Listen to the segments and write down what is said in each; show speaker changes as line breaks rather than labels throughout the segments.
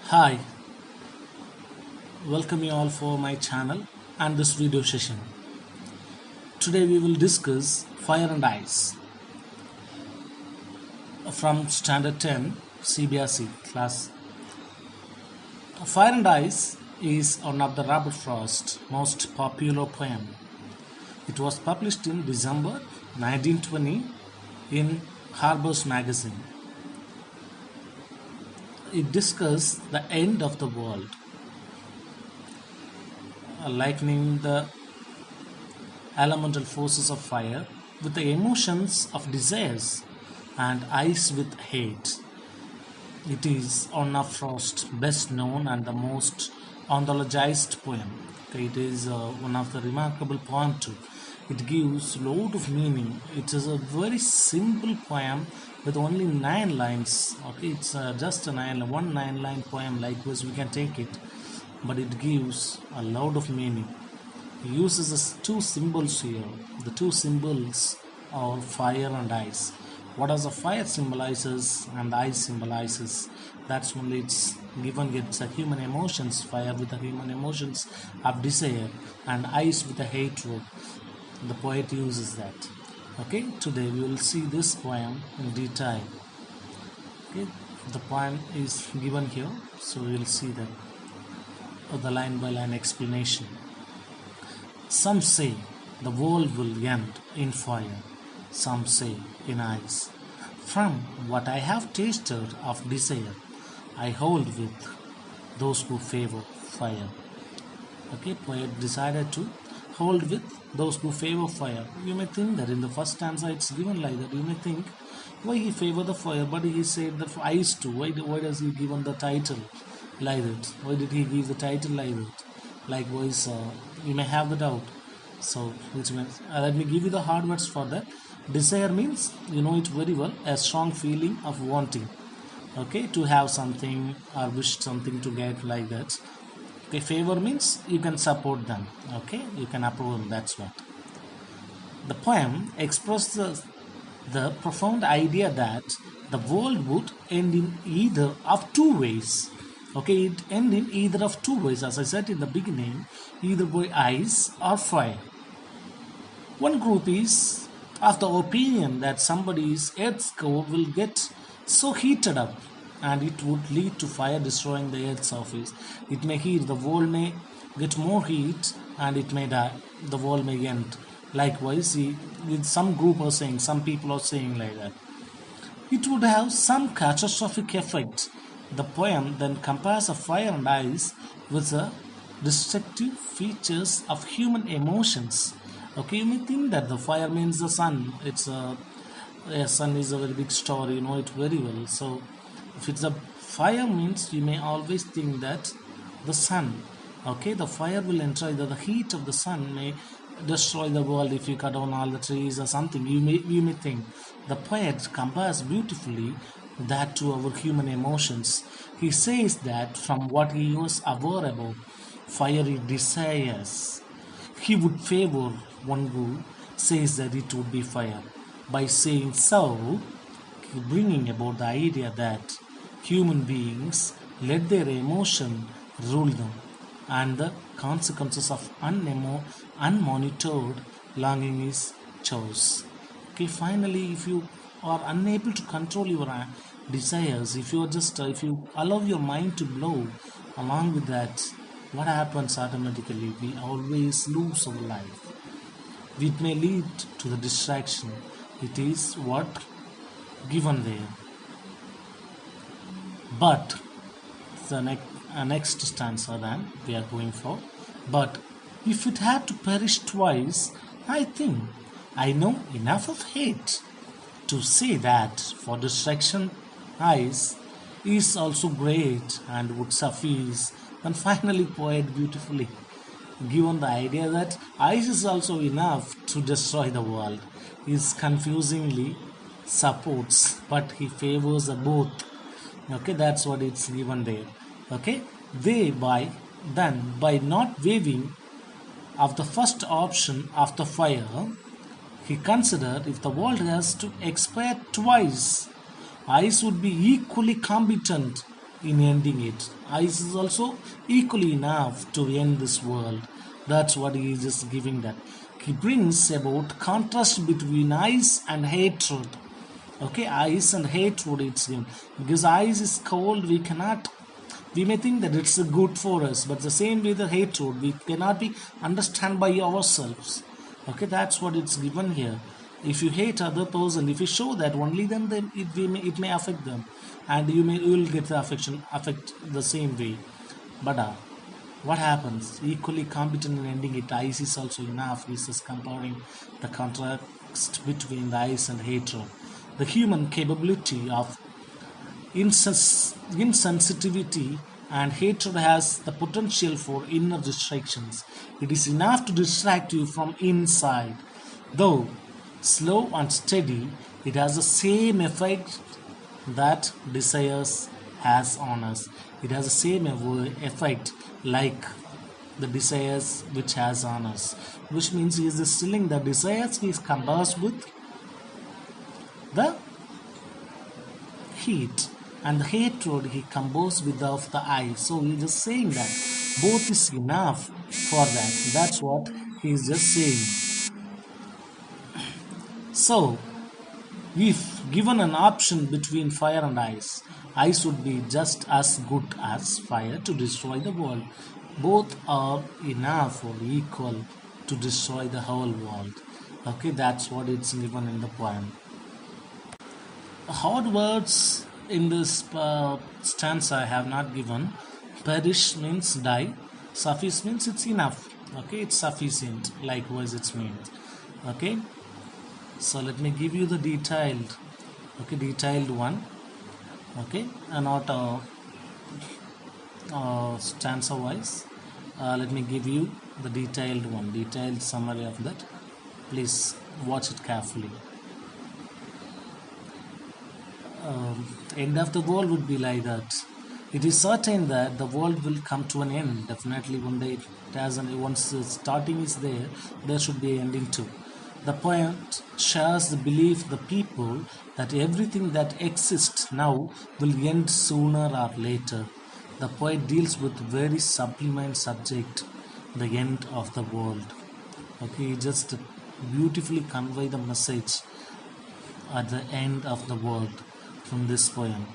Hi, welcome you all for my channel and this video session. Today we will discuss fire and ice from standard 10 CBSE class. Fire and Ice is one of the Robert Frost's most popular poem. It was published in December 1920 in Harper's Magazine. It discussed the end of the world, likening the elemental forces of fire with the emotions of desires and ice with hate. It is one of Frost's best known and the most anthologized poem. It is one of the remarkable poem too. It gives a lot of meaning. It is a very simple poem with only 9 lines. It's just a 9-line poem like this we can take it, but it gives a lot of meaning. He uses two symbols here. The two symbols are fire and ice. What does the fire symbolizes and the ice symbolizes? That's only it's given. It's a human emotions. Fire with the human emotions of desire, and ice with the hatred. The poet uses that. Okay, today we will see this poem in detail. Okay, the poem is given here, so we will see that the line by line explanation. Some say the world will end in fire, some say in ice. From what I have tasted of desire, I hold with those who favor fire. Okay, poet decided to hold with those who favor fire. You may think that in the first stanza it's given like that. You may think why he favor the fire, but he said the ice too. Why does he given the title like that? Why did he give the title like that? Likewise, you may have the doubt. So, which means let me give you the hard words for that. Desire means, you know it very well, a strong feeling of wanting. Okay, to have something or wish something to get like that. Okay, favor means you can support them. Okay, you can approve them. That's what. The poem expresses the profound idea that the world would end in either of two ways. Okay, it end in either of two ways, as I said in the beginning, either by ice or fire. One group is of the opinion that somebody's earth's core will get so heated up and it would lead to fire destroying the earth's surface. It may heat, the world may get more heat and it may die, the world may end. Likewise, with some group are saying, some people are saying like that. It would have some catastrophic effect. The poem then compares a fire and ice with the destructive features of human emotions. Okay, you may think that the fire means the sun. It's a sun is a very big star, you know it very well. So if it's a fire means, you may always think that the sun. Okay, the fire will enter, the heat of the sun may destroy the world if you cut down all the trees or something. You may think. The poet compares beautifully that to our human emotions. He says that from what he was aware about fiery desires, he would favor one who says that it would be fire. By saying so, bringing about the idea that human beings let their emotion rule them and the consequences of unmonitored longing is choice. Okay, finally, if you are unable to control your desires, if you allow your mind to blow along with that, what happens automatically? We always lose our life. It may lead to the distraction. It is what given there. But the next stanza then we are going for. But if it had to perish twice, I think I know enough of hate to say that for distraction ice is also great and would suffice. And finally, poet beautifully given the idea that ice is also enough to destroy the world. Is confusingly supports, but he favors both. Okay, that's what it's given there. Okay, by not waiving of the first option of the fire, he considered if the world has to expire twice, ice would be equally competent in ending it. Ice is also equally enough to end this world. That's what he is just giving that. He brings about contrast between ice and hatred. Okay, ice and hatred it's given. Because ice is cold, we may think that it's good for us, but the same way the hatred, we cannot be understand by ourselves. Okay, that's what it's given here. If you hate other person, if you show that only then it may affect them, and you will get the affect the same way. But what happens? Equally competent in ending it. Ice is also enough. This is comparing the contrast between the ice and hatred. The human capability of insensitivity and hatred has the potential for inner distractions. It is enough to distract you from inside. Though slow and steady, it has the same effect that desires has on us. It has the same effect like the desires which has on us, which means he is distilling the desires he is compares with the heat, and the hatred he combos with of the eye. So he is just saying that both is enough for that. That's what he is just saying. So if given an option between fire and ice would be just as good as fire to destroy the world. Both are enough or equal to destroy the whole world. Okay, that's what it's given in the poem. Hard words in this stanza I have not given. Perish means die. Suffice means it's enough. Okay, it's sufficient. Likewise, it's means. Okay. So let me give you the detailed one. Okay, and not stanza wise. Let me give you the detailed summary of that. Please watch it carefully. End of the world would be like that. It is certain that the world will come to an end. Definitely one day it has once the starting is there should be an ending too. The poet shares the belief of the people that everything that exists now will end sooner or later. The poet deals with very sublime subject, the end of the world. Okay, he just beautifully convey the message at the end of the world from this poem.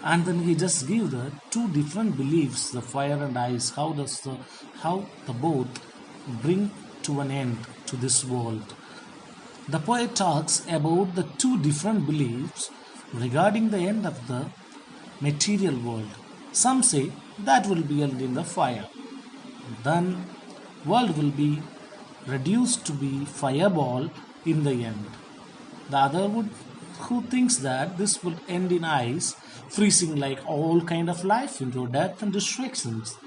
And then he just give the two different beliefs, the fire and ice, how the both bring to an end to this world. The poet talks about the two different beliefs regarding the end of the material world. Some say that will be end in the fire. Then world will be reduced to be fireball in the end. The other who thinks that this will end in ice, freezing like all kind of life into death and destructions.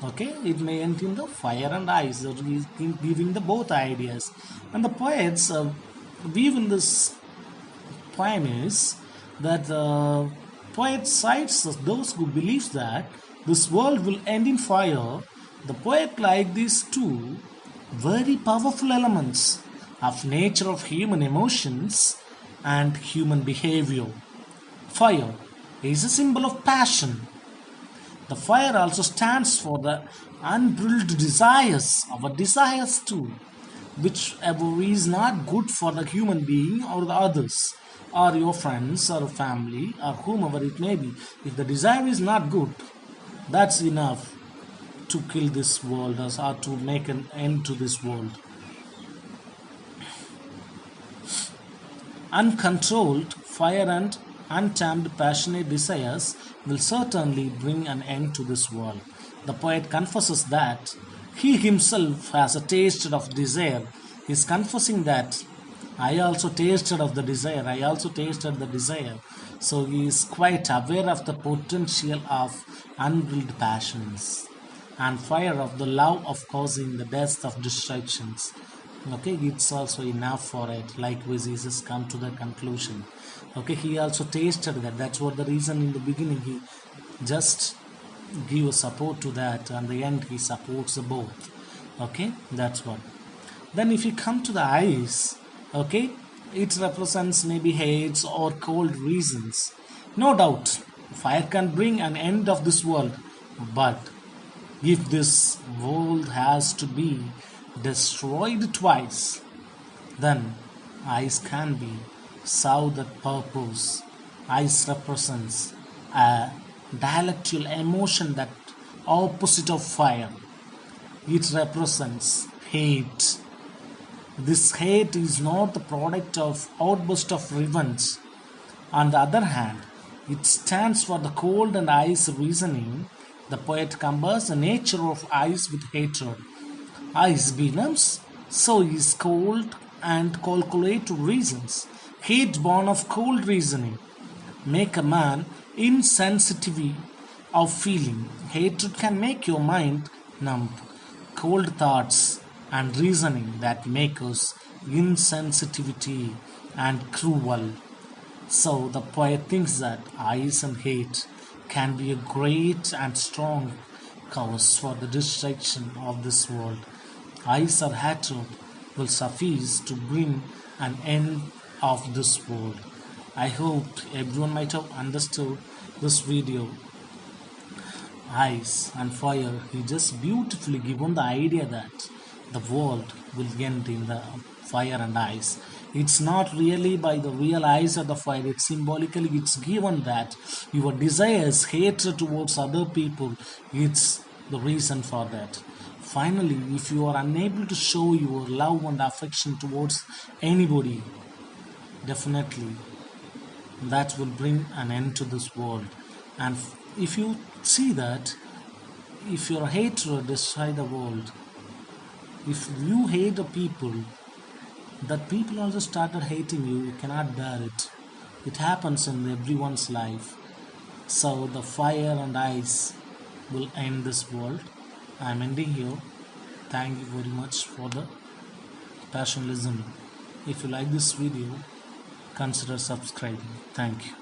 Okay, it may end in the fire and ice, giving the both ideas. And the poets weave in this poem is that the poet cites those who believe that this world will end in fire. The poet like these two very powerful elements of nature of human emotions and human behavior. Fire is a symbol of passion. The fire also stands for the unbridled desires, our desires too, whichever is not good for the human being or the others, or your friends or family or whomever it may be. If the desire is not good, that's enough to kill this world or to make an end to this world. Uncontrolled fire and untamed passionate desires will certainly bring an end to this world. The poet confesses that he himself has a taste of desire. He is confessing that I also tasted of the desire. I also tasted the desire. So he is quite aware of the potential of unbridled passions and fire of the love of causing the death of distractions. Okay, it's also enough for it. Likewise, Jesus come to the conclusion. Okay, he also tasted that. That's what the reason in the beginning he just give a support to that, and the end he supports the both. Okay, that's what. Then if you come to the ice, okay, it represents maybe hates or cold reasons. No doubt, Fire can bring an end of this world, but if this world has to be destroyed twice, then ice can be serve that purpose. Ice represents a dialectical emotion that opposite of fire. It represents hate. This hate is not the product of outburst of revenge. On the other hand, it stands for the cold and ice reasoning. The poet compares the nature of ice with hatred. Ice benumbs, so is cold and calculate reasons. Hate born of cold reasoning make a man insensitive of feeling. Hatred can make your mind numb. Cold thoughts and reasoning that make us insensitivity and cruel. So the poet thinks that ice and hate can be a great and strong cause for the destruction of this world. Ice or hatred will suffice to bring an end of this world. I hope everyone might have understood this video. Ice and fire, he just beautifully given the idea that the world will end in the fire and ice. It's not really by the real ice or the fire, it's symbolically it's given that your desires, hatred towards other people, it's the reason for that. Finally, if you are unable to show your love and affection towards anybody, definitely that will bring an end to this world. And if you see that, if your hatred destroy the world, if you hate the people, that people also started hating you, you cannot bear it. It happens in everyone's life. So the fire and ice will end this world. I am ending here. Thank you very much for the passion listening. If you like this video, consider subscribing. Thank you.